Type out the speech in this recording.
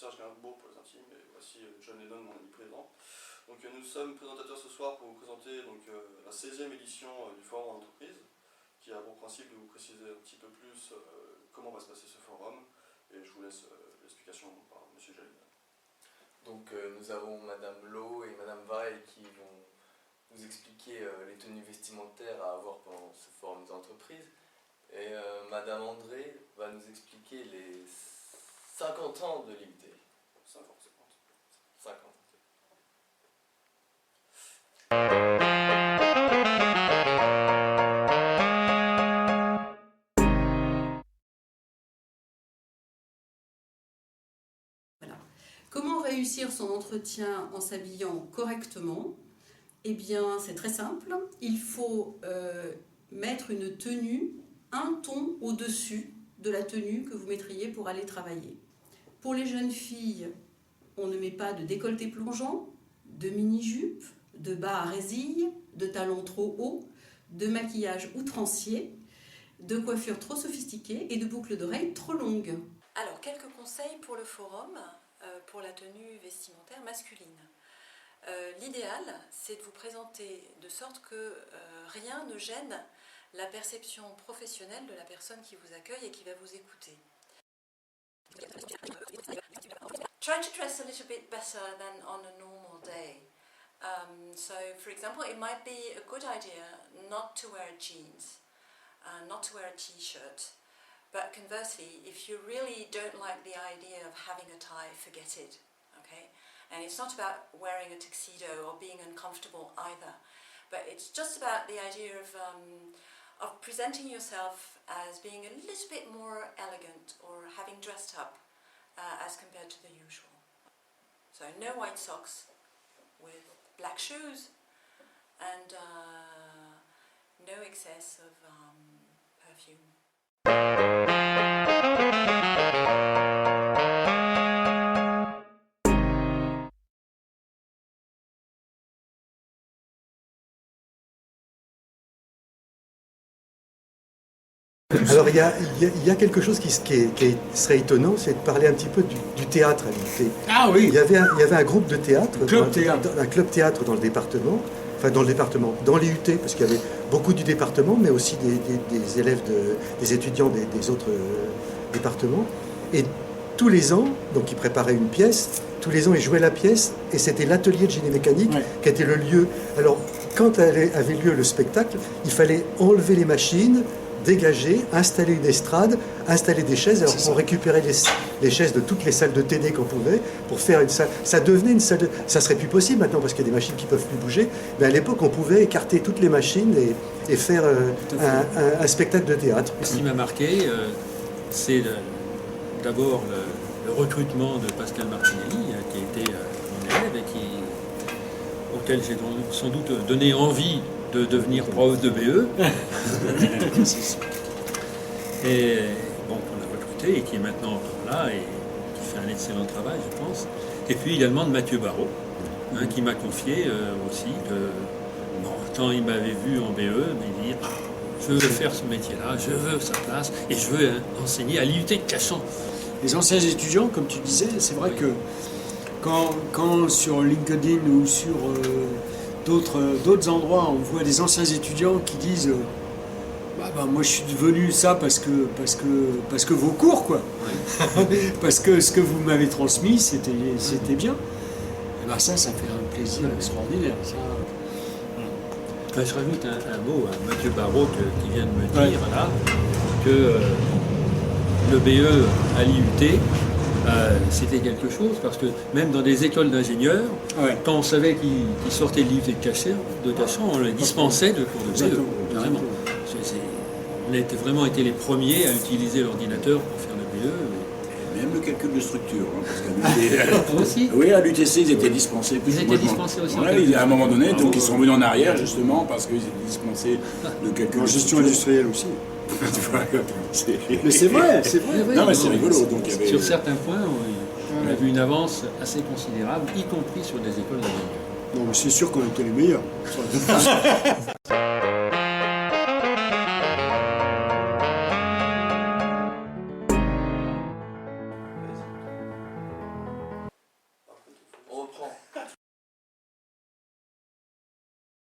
Serge Gainsbourg pour les intimes, et voici John Lennon, mon ami présent. Donc nous sommes présentateurs ce soir pour vous présenter donc, la 16e édition du Forum d'entreprise, qui a pour principe de vous préciser un petit peu plus comment va se passer ce forum, et je vous laisse l'explication par M. Jalil. Donc nous avons Madame Lowe et Madame Vaille qui vont nous expliquer les tenues vestimentaires à avoir pendant ce forum d'entreprise. Et Madame André va nous expliquer les 50 ans de l'IUT. 50. Voilà. Comment réussir son entretien en s'habillant correctement? Eh bien, c'est très simple. Il faut mettre une tenue un ton au-dessus de la tenue que vous mettriez pour aller travailler. Pour les jeunes filles, on ne met pas de décolleté plongeant, de mini-jupe, de bas à résille, de talons trop hauts, de maquillage outrancier, de coiffure trop sophistiquée et de boucles d'oreilles trop longues. Alors, quelques conseils pour le forum, pour la tenue vestimentaire masculine. L'idéal, c'est de vous présenter de sorte que rien ne gêne la perception professionnelle de la personne qui vous accueille et qui va vous écouter. Try to dress a little bit better than on a normal day. So, for example, it might be a good idea not to wear jeans, not to wear a t-shirt. But conversely, if you really don't like the idea of having a tie, forget it. Okay? And it's not about wearing a tuxedo or being uncomfortable either. But it's just about the idea of presenting yourself as being a little bit more elegant or having dressed up as compared to the usual. So no white socks with black shoes and no excess of perfume. Alors il y a quelque chose qui serait étonnant, c'est de parler un petit peu du théâtre à l'IUT. Ah oui. Il y avait un groupe de théâtre, un club théâtre dans le département, dans l'IUT, parce qu'il y avait beaucoup du département, mais aussi des élèves, des étudiants des autres départements. Et tous les ans, donc ils préparaient une pièce, tous les ans ils jouaient la pièce, et c'était l'atelier de génie mécanique qui était le lieu. Alors quand avait lieu le spectacle, il fallait enlever les machines, dégager, installer une estrade, installer des chaises. Alors on récupérait les chaises de toutes les salles de TD qu'on pouvait pour faire une salle. Ça devenait une salle ça serait plus possible maintenant parce qu'il y a des machines qui peuvent plus bouger. Mais à l'époque, on pouvait écarter toutes les machines et faire un spectacle de théâtre. Ce qui m'a marqué, c'est d'abord le recrutement de Pascal Martinelli, qui a été mon élève et auquel j'ai sans doute donné envie de devenir prof de BE. Et bon, qu'on a recruté et qui est maintenant encore là et qui fait un excellent travail, je pense. Et puis également de Mathieu Barrault, qui m'a confié aussi que quand il m'avait vu en BE, il dit je veux faire ce métier-là, je veux sa place et je veux enseigner à l'IUT de Cachan. Les anciens étudiants, comme tu disais, c'est vrai que quand sur LinkedIn ou sur d'autres endroits, on voit des anciens étudiants qui disent moi je suis devenu ça parce que vos cours, quoi. Ouais. Parce que ce que vous m'avez transmis, c'était bien. Et ça fait un plaisir extraordinaire. Ça. Je rajoute un mot à Mathieu Barrault qui vient de me dire là, que le BE à l'IUT, c'était quelque chose, parce que même dans des écoles d'ingénieurs, quand on savait qu'ils sortaient de l'IUT de Cachan, on les dispensait de cours de BE. Vraiment. On a vraiment été les premiers à utiliser l'ordinateur pour faire le BE. Et même le calcul de structure, parce qu'à aussi. Oui, à l'UTC, ils étaient dispensés. Ils étaient dispensés aussi. À un moment donné, donc ils sont venus en arrière justement parce qu'ils étaient dispensés le calcul en gestion industrielle aussi. Mais c'est vrai. Non, mais c'est rigolo. Donc, sur certains points, on a vu une avance assez considérable, y compris sur des écoles d'ingénieurs. Non, mais c'est sûr qu'on était les meilleurs.